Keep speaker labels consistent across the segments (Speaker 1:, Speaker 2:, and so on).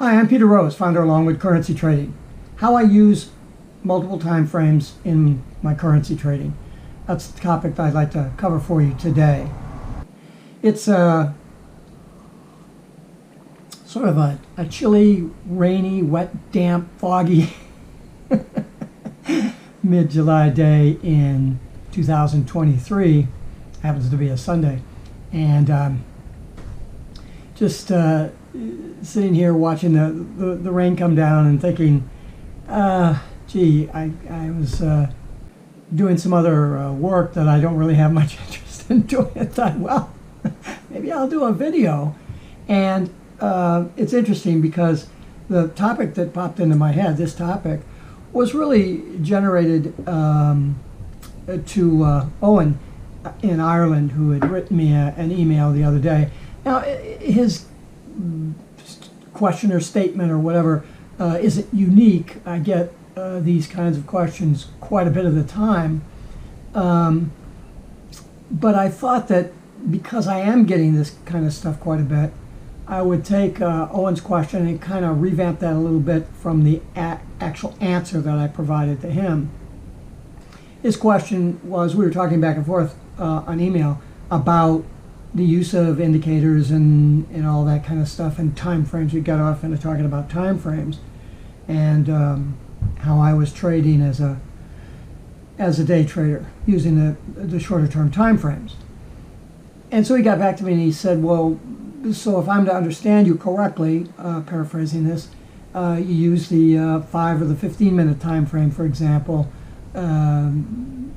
Speaker 1: Hi, I'm Peter Rose, founder of Longwood Currency Trading. How I use multiple time frames in my currency trading. That's the topic that I'd like to cover for you today. It's a sort of a chilly, rainy, wet, damp, foggy mid-July day in 2023. Happens to be a Sunday. And just sitting here watching the rain come down and thinking, gee, I was doing some other work that I don't really have much interest in doing. I thought, well, maybe I'll do a video. And it's interesting because the topic that popped into my head, this topic, was really generated to Owen in Ireland, who had written me an email the other day. Now, his question or statement or whatever isn't unique. I get these kinds of questions quite a bit of the time. But I thought that because I am getting this kind of stuff quite a bit, I would take Owen's question and kind of revamp that a little bit from the actual answer that I provided to him. His question was, we were talking back and forth on email about the use of indicators and all that kind of stuff and time frames. We got off into talking about time frames and how I was trading as a day trader using the shorter term time frames. And so he got back to me and he said, well, so if I'm to understand you correctly, paraphrasing this, you use the 5 or the 15-minute time frame, for example, to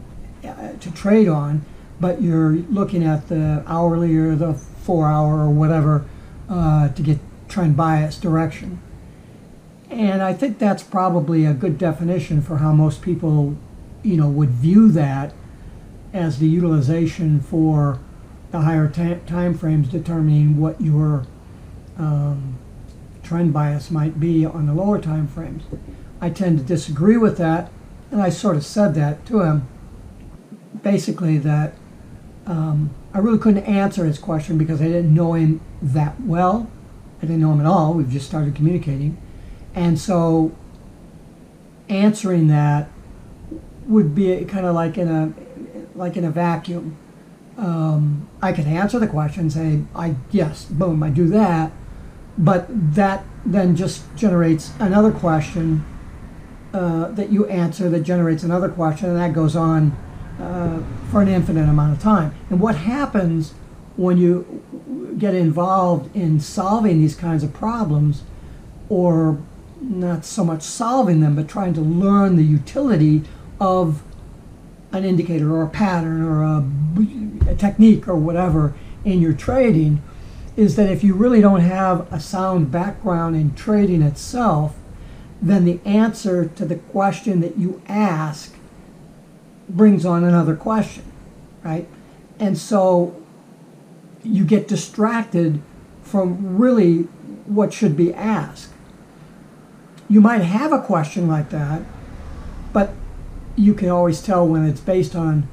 Speaker 1: trade on, but you're looking at the hourly or the 4-hour or whatever to get trend bias direction. And I think that's probably a good definition for how most people, would view that as the utilization for the higher time frames determining what your trend bias might be on the lower time frames. I tend to disagree with that, and I sort of said that to him. Basically that I really couldn't answer his question because I didn't know him that well. I didn't know him at all. We've just started communicating. And so answering that would be kind of like in a vacuum. I could answer the question, say, yes, boom, I do that, but that then just generates another question that you answer that generates another question, and that goes on for an infinite amount of time. And what happens when you get involved in solving these kinds of problems, or not so much solving them, but trying to learn the utility of an indicator or a pattern or a technique or whatever in your trading, is that if you really don't have a sound background in trading itself, then the answer to the question that you ask brings on another question, right? And so you get distracted from really what should be asked. You might have a question like that, but you can always tell when it's based on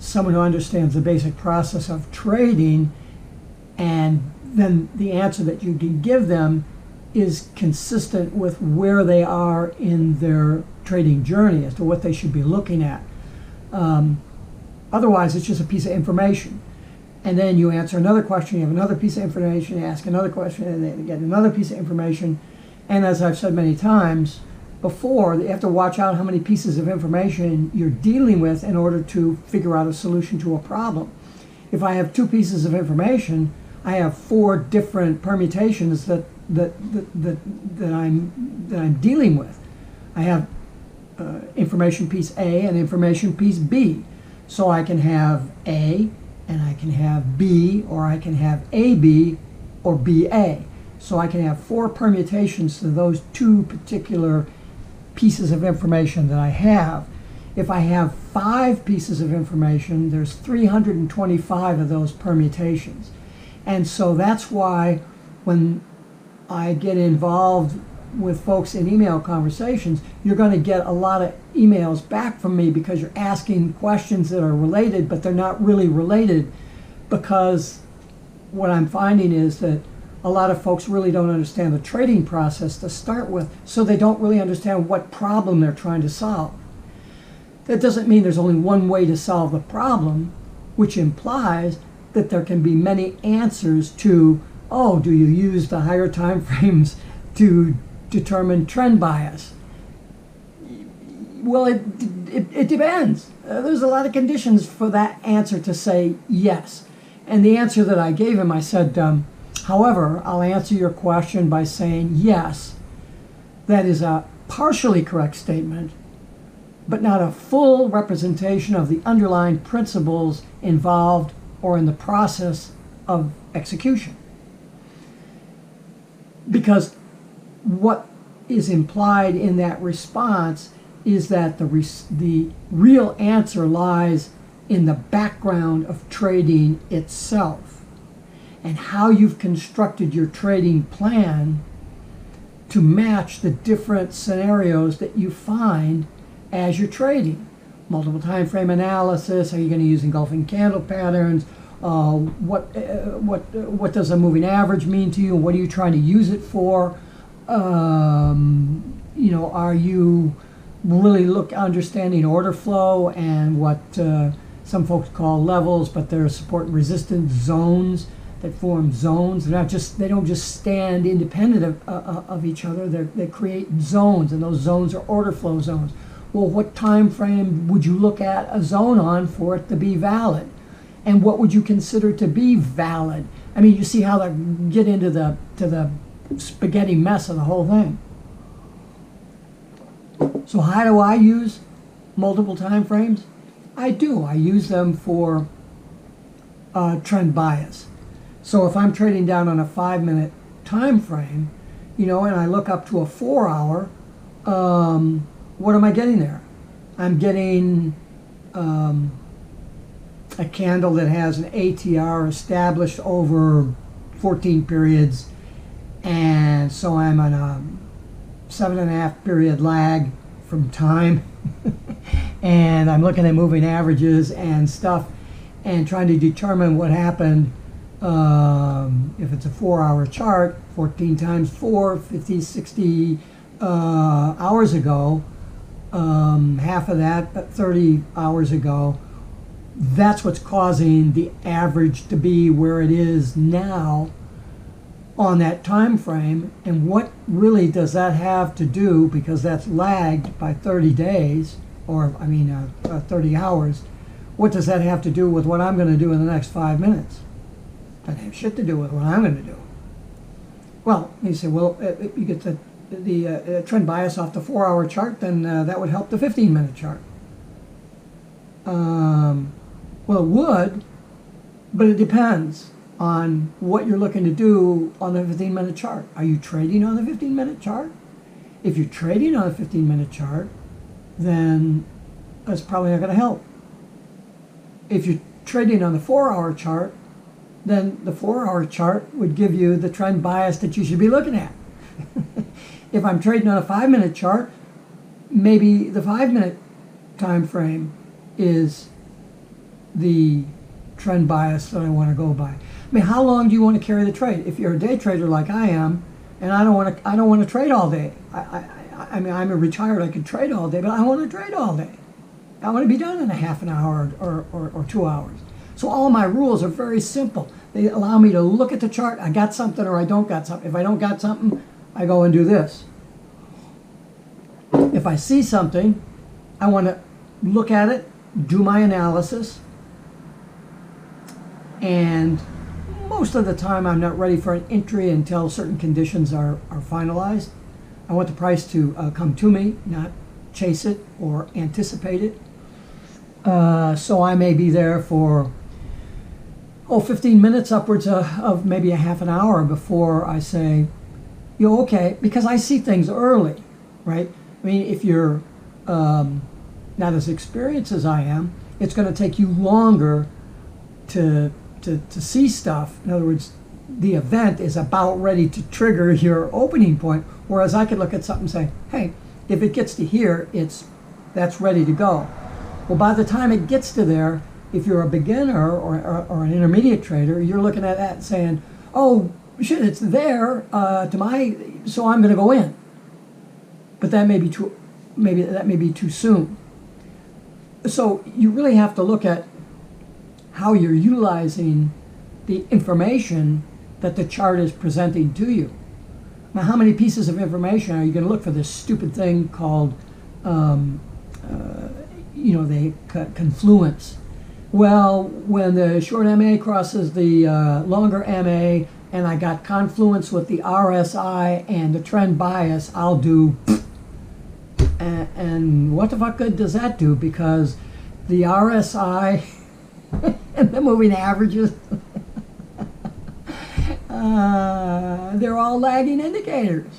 Speaker 1: someone who understands the basic process of trading, and then the answer that you can give them is consistent with where they are in their trading journey as to what they should be looking at. Otherwise, it's just a piece of information. And then you answer another question, you have another piece of information, you ask another question, and then you get another piece of information. And as I've said many times before, you have to watch out how many pieces of information you're dealing with in order to figure out a solution to a problem. If I have 2 pieces of information, I have 4 different permutations that I'm dealing with. I have information piece A and information piece B. So I can have A, and I can have B, or I can have AB or BA. So I can have 4 permutations to those 2 particular pieces of information that I have. If I have 5 pieces of information, there's 325 of those permutations. And so that's why when I get involved with folks in email conversations, you're going to get a lot of emails back from me because you're asking questions that are related, but they're not really related, because what I'm finding is that a lot of folks really don't understand the trading process to start with, so they don't really understand what problem they're trying to solve. That doesn't mean there's only one way to solve the problem, which implies that there can be many answers to, oh, do you use the higher time frames to determine trend bias? Well, it depends. There's a lot of conditions for that answer to say yes. And the answer that I gave him, I said, however, I'll answer your question by saying yes. That is a partially correct statement, but not a full representation of the underlying principles involved or in the process of execution. Because what is implied in that response is that the real answer lies in the background of trading itself and how you've constructed your trading plan to match the different scenarios that you find as you're trading. Multiple time frame analysis. Are you going to use engulfing candle patterns? What does a moving average mean to you? What are you trying to use it for? Are you really understanding order flow and what some folks call levels, but they're support and resistance zones that form zones. They don't just stand independent of each other. They create zones, and those zones are order flow zones. Well, what time frame would you look at a zone on for it to be valid? And what would you consider to be valid? I mean, you see how they get into the spaghetti mess of the whole thing. So how do I use multiple time frames? I use them for trend bias. So if I'm trading down on a 5-minute time frame, and I look up to a 4-hour, what am I getting there? I'm getting a candle that has an ATR established over 14 periods, and so I'm on a 7.5 period lag from time, and I'm looking at moving averages and stuff and trying to determine what happened. If it's a 4-hour chart, 14 times 4, 50, 60 hours ago, half of that, but 30 hours ago. That's what's causing the average to be where it is now on that time frame. And what really does that have to do, because that's lagged by 30 days, or 30 hours, what does that have to do with what I'm going to do in the next 5 minutes? Doesn't have shit to do with what I'm going to do. Well, you say, well, you get the trend bias off the 4-hour chart, then that would help the 15-minute chart. Well, it would, but it depends on what you're looking to do on the 15-minute chart. Are you trading on the 15-minute chart? If you're trading on a 15-minute chart, then that's probably not going to help. If you're trading on the 4-hour chart, then the 4-hour chart would give you the trend bias that you should be looking at. If I'm trading on a 5-minute chart, maybe the 5-minute time frame is the trend bias that I want to go by. I mean, how long do you want to carry the trade? If you're a day trader like I am, and I don't want to trade all day. I mean, I'm a retired. I could trade all day, but I want to trade all day. I want to be done in a half an hour or 2 hours. So all my rules are very simple. They allow me to look at the chart. I got something or I don't got something. If I don't got something, I go and do this. If I see something, I want to look at it, do my analysis, and most of the time I'm not ready for an entry until certain conditions are finalized. I want the price to come to me, not chase it or anticipate it. So I may be there for 15 minutes, upwards of maybe a half an hour before I say, okay, because I see things early, right? I mean, if you're not as experienced as I am, it's going to take you longer to see stuff. In other words, the event is about ready to trigger your opening point, whereas I could look at something and say, hey, if it gets to here, that's ready to go. Well, by the time it gets to there, if you're a beginner or an intermediate trader, you're looking at that and saying, oh, shit, it's there so I'm going to go in. But that may be too, maybe that may be too soon. So you really have to look at how you're utilizing the information that the chart is presenting to you. Now, how many pieces of information are you going to look for this stupid thing called, the confluence? Well, when the short MA crosses the longer MA, and I got confluence with the RSI and the trend bias, I'll do. And what the fuck good does that do? Because the RSI and the moving averages, they're all lagging indicators.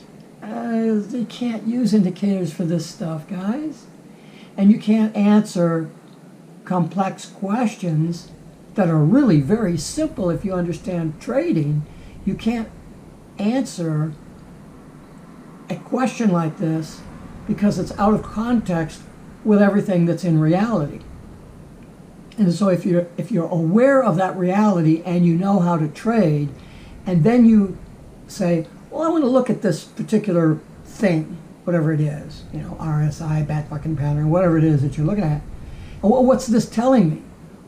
Speaker 1: You can't use indicators for this stuff, guys. And you can't answer complex questions that are really very simple if you understand trading. You can't answer a question like this because it's out of context with everything that's in reality. And so if you're aware of that reality and you know how to trade, and then you say, well, I want to look at this particular thing, whatever it is, RSI, bat fucking pattern, whatever it is that you're looking at. Well, what's this telling me?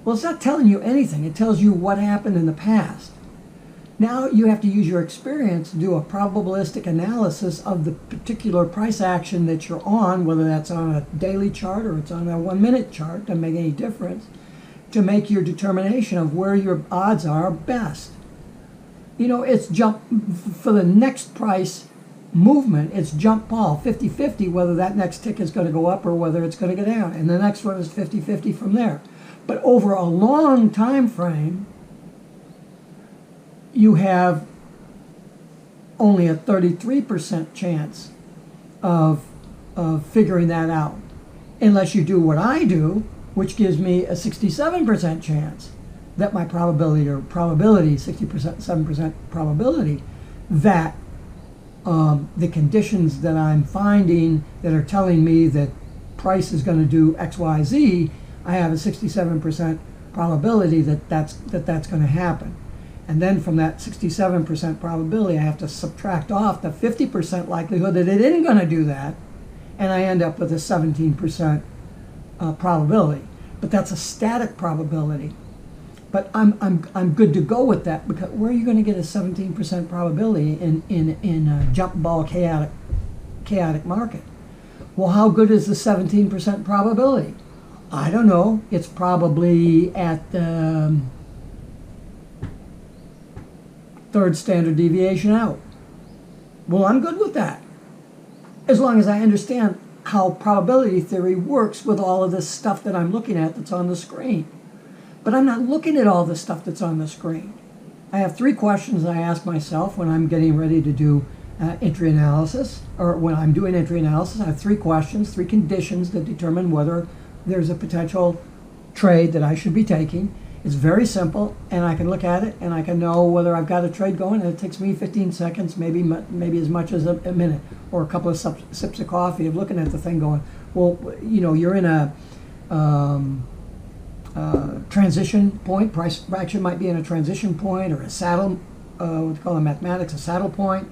Speaker 1: Well, it's not telling you anything. It tells you what happened in the past. Now you have to use your experience to do a probabilistic analysis of the particular price action that you're on, whether that's on a daily chart or it's on a 1 minute chart, doesn't make any difference, to make your determination of where your odds are best. It's jump for the next price movement, it's jump ball, 50-50, whether that next tick is going to go up or whether it's going to go down. And the next one is 50-50 from there. But over a long time frame, you have only a 33% chance of figuring that out. Unless you do what I do, which gives me a 67% chance that my probability, 7% probability, that the conditions that I'm finding that are telling me that price is going to do X, Y, Z, I have a 67% probability that that's going to happen. And then from that 67% probability, I have to subtract off the 50% likelihood that it isn't going to do that, and I end up with a 17% probability. But that's a static probability. But I'm good to go with that, because where are you going to get a 17% probability in a jump ball chaotic market? Well, how good is the 17% probability? I don't know. It's probably at the third standard deviation out. Well, I'm good with that, as long as I understand how probability theory works with all of this stuff that I'm looking at that's on the screen. But I'm not looking at all the stuff that's on the screen. I have 3 questions I ask myself when I'm getting ready to do entry analysis, or when I'm doing entry analysis. I have 3 questions, 3 conditions that determine whether there's a potential trade that I should be taking. It's very simple, and I can look at it and I can know whether I've got a trade going, and it takes me 15 seconds, maybe as much as a minute, or a couple of sips of coffee of looking at the thing going, well, you're in a transition point. Price action might be in a transition point or a saddle, what they call in mathematics, a saddle point.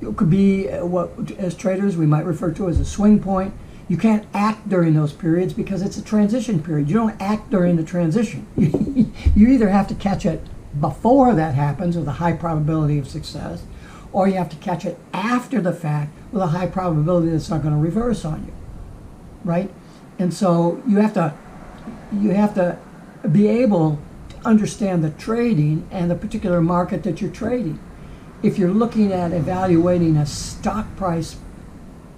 Speaker 1: It could be what, as traders, we might refer to as a swing point. You can't act during those periods because it's a transition period. You don't act during the transition. You either have to catch it before that happens with a high probability of success, or you have to catch it after the fact with a high probability that it's not going to reverse on you, right? And so you have to be able to understand the trading and the particular market that you're trading. If you're looking at evaluating a stock price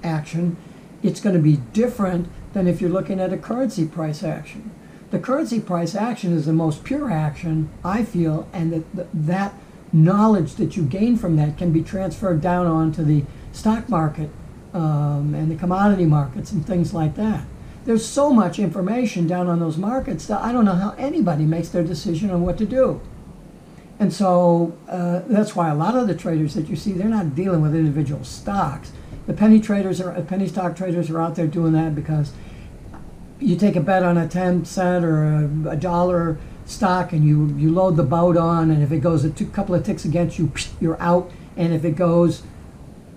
Speaker 1: action, it's going to be different than if you're looking at a currency price action. The currency price action is the most pure action, I feel, and that knowledge that you gain from that can be transferred down onto the stock market and the commodity markets and things like that. There's so much information down on those markets that I don't know how anybody makes their decision on what to do. And so that's why a lot of the traders that you see, they're not dealing with individual stocks. The penny stock traders are out there doing that because you take a bet on a 10 cent or a dollar stock and you load the boat on, and if it goes a couple of ticks against you, you're out. And if it goes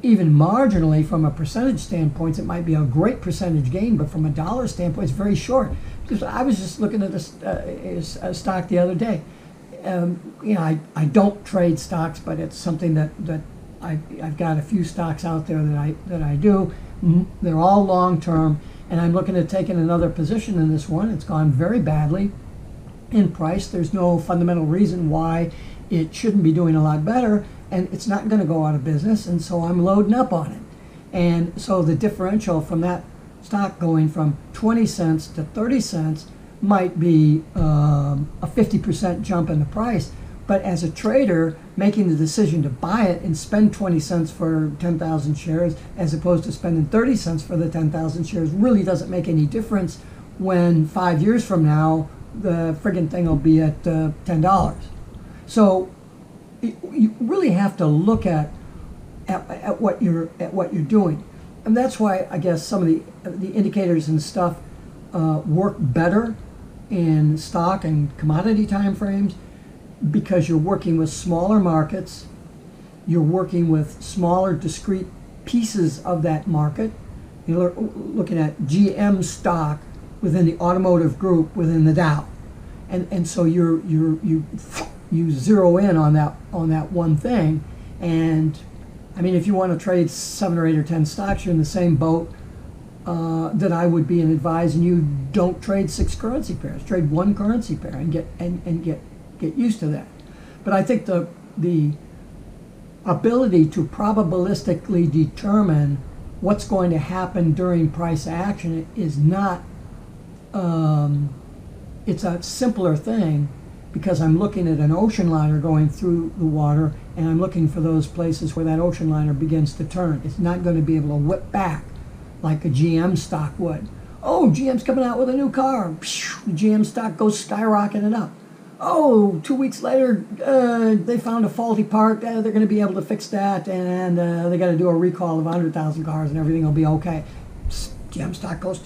Speaker 1: even marginally from a percentage standpoint, it might be a great percentage gain, but from a dollar standpoint, it's very short. Because I was just looking at a stock the other day. I don't trade stocks, but it's something that I've got a few stocks out there that I do. They're all long term, and I'm looking at taking another position in this one. It's gone very badly in price. There's no fundamental reason why it shouldn't be doing a lot better, and it's not going to go out of business, and so I'm loading up on it. And so the differential from that stock going from 20 cents to 30 cents might be a 50% jump in the price. But as a trader, making the decision to buy it and spend 20 cents for 10,000 shares as opposed to spending 30 cents for the 10,000 shares really doesn't make any difference when 5 years from now the friggin' thing will be at $10. So you really have to look at what you're doing, and that's why I guess some of the indicators and stuff work better in stock and commodity time frames, because you're working with smaller markets, you're working with smaller discrete pieces of that market. You're looking at GM stock within the automotive group within the Dow, and so you zero in on that one thing. And I mean, if you want to trade 7 or 8 or 10 stocks, you're in the same boat that I would be in advising you don't trade 6 currency pairs. Trade 1 currency pair and get used to that. But I think the ability to probabilistically determine what's going to happen during price action is not. It's a simpler thing, because I'm looking at an ocean liner going through the water, and I'm looking for those places where that ocean liner begins to turn. It's not going to be able to whip back like a GM stock would. Oh, GM's coming out with a new car. The GM stock goes skyrocketing up. Oh, 2 weeks later, they found a faulty part. They're going to be able to fix that, and they got to do a recall of 100,000 cars, and everything will be okay. GM stock goes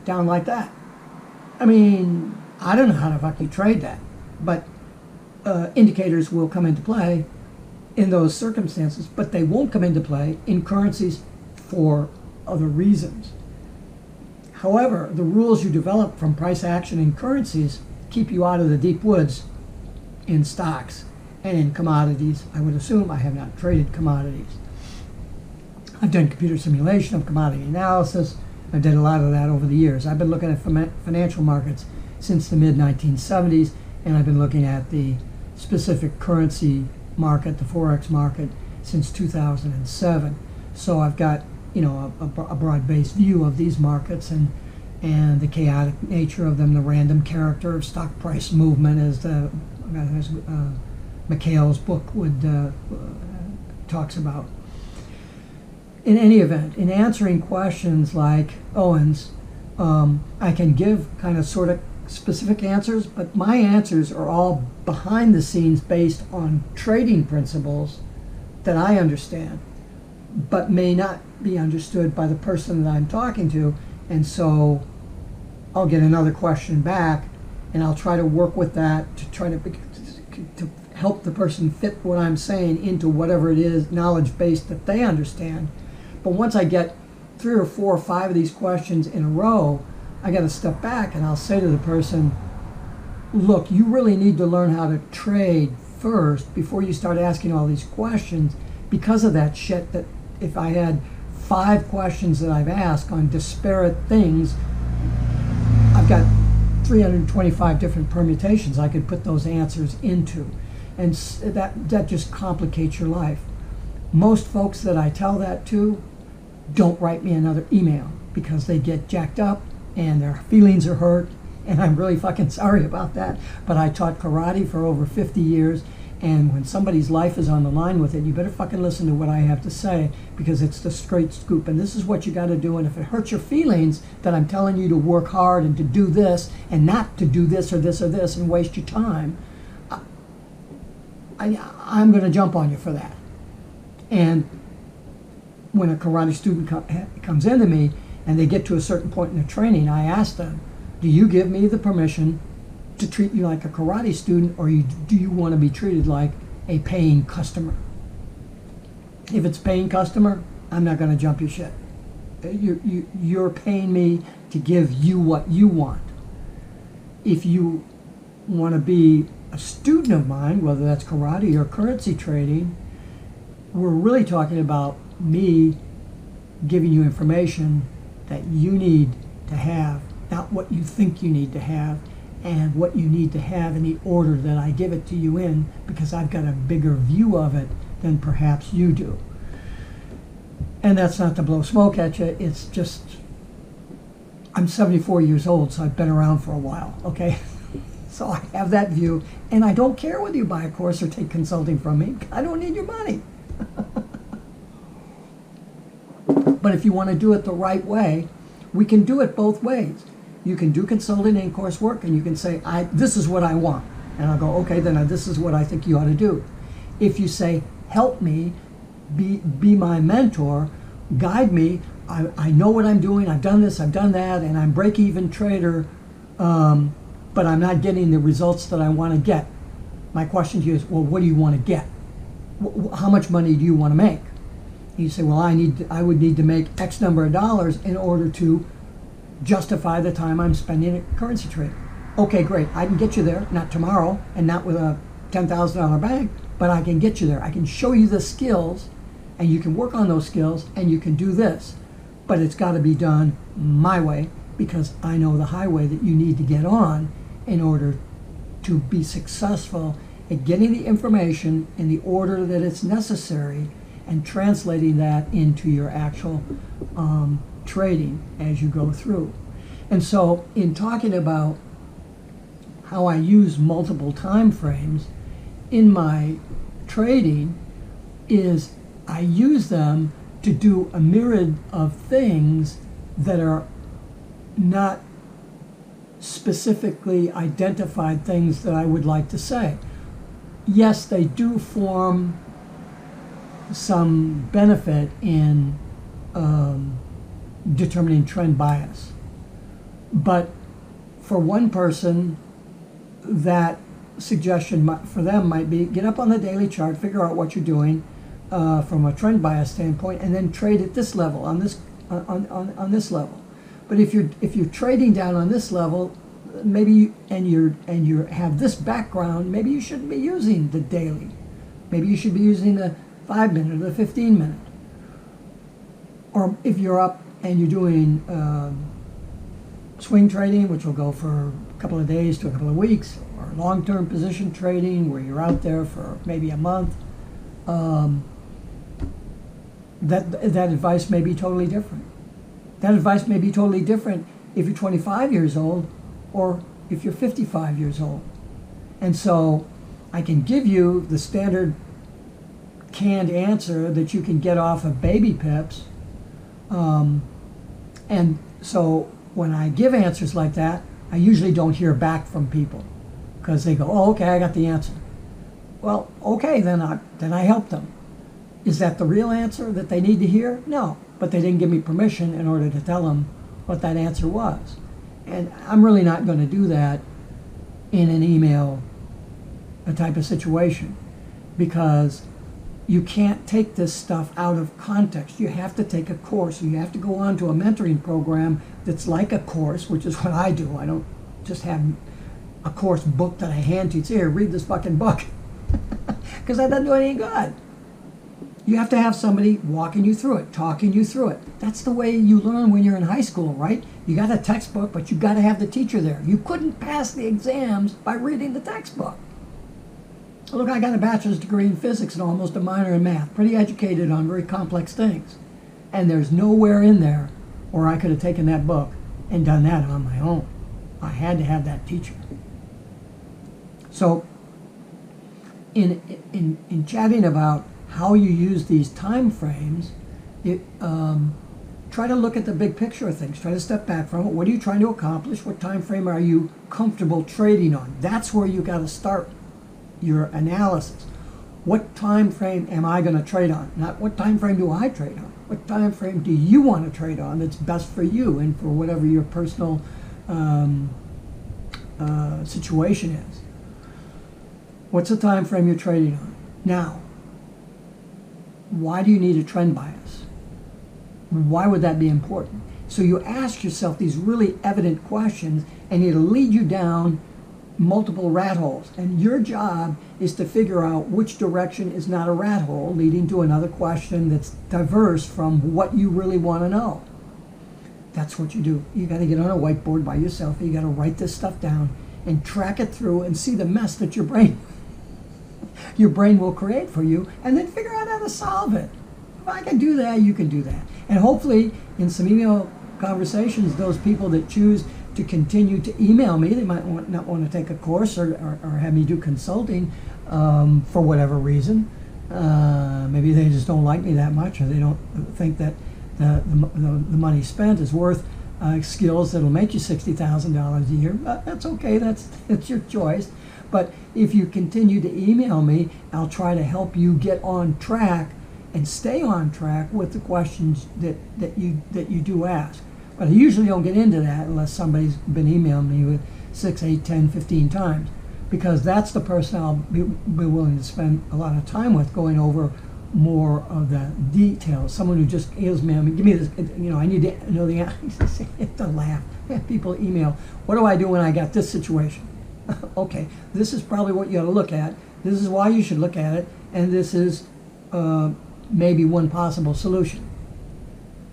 Speaker 1: down like that. I mean, I don't know how the fuck you trade that, but indicators will come into play in those circumstances, but they won't come into play in currencies for other reasons. However, the rules you develop from price action in currencies keep you out of the deep woods in stocks and in commodities. I would assume. I have not traded commodities. I've done computer simulation of commodity analysis. I did a lot of that over the years. I've been looking at financial markets since the mid-1970s, and I've been looking at the specific currency market, the FOREX market, since 2007. So I've got, a broad-based view of these markets and the chaotic nature of them, the random character of stock price movement, as McHale's book talks about. In any event, in answering questions like Owen's, I can give kind of sort of specific answers, but my answers are all behind the scenes based on trading principles that I understand, but may not be understood by the person that I'm talking to. And so I'll get another question back, and I'll try to work with that to try to help the person fit what I'm saying into whatever it is knowledge base that they understand. But once I get 3 or 4 or 5 of these questions in a row, I got to step back and I'll say to the person, look, you really need to learn how to trade first before you start asking all these questions, because of that shit. That if I had 5 questions that I've asked on disparate things, I've got 325 different permutations I could put those answers into. And that just complicates your life. Most folks that I tell that to don't write me another email because they get jacked up and their feelings are hurt, and I'm really fucking sorry about that. But I taught karate for over 50 years, and when somebody's life is on the line with it, you better fucking listen to what I have to say, because it's the straight scoop, and this is what you got to do. And if it hurts your feelings that I'm telling you to work hard and to do this and not to do this or this or this and waste your time, I'm going to jump on you for that. And when a karate student comes into me and they get to a certain point in their training, I ask them, do you give me the permission to treat you like a karate student, or do you want to be treated like a paying customer? If it's paying customer, I'm not going to jump your shit. You're paying me to give you what you want. If you want to be a student of mine, whether that's karate or currency trading, we're really talking about me giving you information that you need to have, not what you think you need to have, and what you need to have in the order that I give it to you in, because I've got a bigger view of it than perhaps you do. And that's not to blow smoke at you, it's just, I'm 74 years old, so I've been around for a while, okay? So I have that view, and I don't care whether you buy a course or take consulting from me. I don't need your money. But if you want to do it the right way, we can do it both ways. You can do consulting and coursework, and you can say, this is what I want. And I'll go, okay, then this is what I think you ought to do. If you say, help me, be my mentor, guide me, I know what I'm doing, I've done this, I've done that, and I'm break-even trader, but I'm not getting the results that I want to get. My question to you is, well, what do you want to get? How much money do you want to make? You say, well, I would need to make X number of dollars in order to justify the time I'm spending at currency trading. Okay, great. I can get you there, not tomorrow, and not with a $10,000 bank, but I can get you there. I can show you the skills, and you can work on those skills, and you can do this. But it's got to be done my way, because I know the highway that you need to get on in order to be successful at getting the information in the order that it's necessary and translating that into your actual trading as you go through. And so in talking about how I use multiple time frames in my trading, is I use them to do a myriad of things that are not specifically identified things that I would like to say. Yes, they do form some benefit in determining trend bias. But for one person, that suggestion for them might be, get up on the daily chart, figure out what you're doing from a trend bias standpoint, and then trade at this level, on this level. But if you're trading down on this level, maybe you have this background, maybe you shouldn't be using the daily. Maybe you should be using the 5-minute or the 15-minute. Or if you're up and you're doing swing trading, which will go for a couple of days to a couple of weeks, or long-term position trading where you're out there for maybe a month, that advice may be totally different. That advice may be totally different if you're 25 years old or if you're 55 years old. And so I can give you the standard canned answer that you can get off of Baby Pips. And so when I give answers like that, I usually don't hear back from people because they go, oh, okay, I got the answer. Well, okay, then I help them. Is that the real answer that they need to hear? No, but they didn't give me permission in order to tell them what that answer was. And I'm really not going to do that in an email type of situation, because you can't take this stuff out of context. You have to take a course. You have to go on to a mentoring program that's like a course, which is what I do. I don't just have a course book that I hand to you. Say, here, read this fucking book. Because that doesn't do any good. You have to have somebody walking you through it, talking you through it. That's the way you learn when you're in high school, right? You got a textbook, but you got to have the teacher there. You couldn't pass the exams by reading the textbook. Look, I got a bachelor's degree in physics and almost a minor in math. Pretty educated on very complex things. And there's nowhere in there where I could have taken that book and done that on my own. I had to have that teacher. So in chatting about how you use these time frames, try to look at the big picture of things. Try to step back from it. What are you trying to accomplish? What time frame are you comfortable trading on? That's where you got to start your analysis. What time frame am I going to trade on? Not what time frame do I trade on? What time frame do you want to trade on that's best for you and for whatever your personal situation is. What's the time frame you're trading on? Now, why do you need a trend bias? Why would that be important? So you ask yourself these really evident questions, and it'll lead you down multiple rat holes. And your job is to figure out which direction is not a rat hole, leading to another question that's diverse from what you really want to know. That's what you do. You got to get on a whiteboard by yourself. You got to write this stuff down and track it through and see the mess that your brain will create for you, and then figure out how to solve it. If I can do that, you can do that. And hopefully, in some email conversations, those people that choose to continue to email me, they might not want to take a course or have me do consulting for whatever reason. Maybe they just don't like me that much, or they don't think that the money spent is worth skills that'll make you $60,000 a year. That's okay. That's your choice. But if you continue to email me, I'll try to help you get on track and stay on track with the questions that you do ask. But I usually don't get into that unless somebody's been emailing me with 6, 8, 10, 15 times, because that's the person I'll be willing to spend a lot of time with, going over more of the details. Someone who just emails me, give me this, I need to know the answer. To laugh. People email, what do I do when I got this situation? Okay, this is probably what you ought to look at. This is why you should look at it, and this is maybe one possible solution.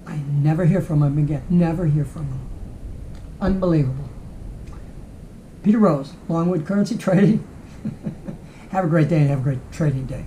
Speaker 1: I never hear from him again. Never hear from him. Unbelievable. Peter Rose, Longwood Currency Trading. Have a great day and have a great trading day.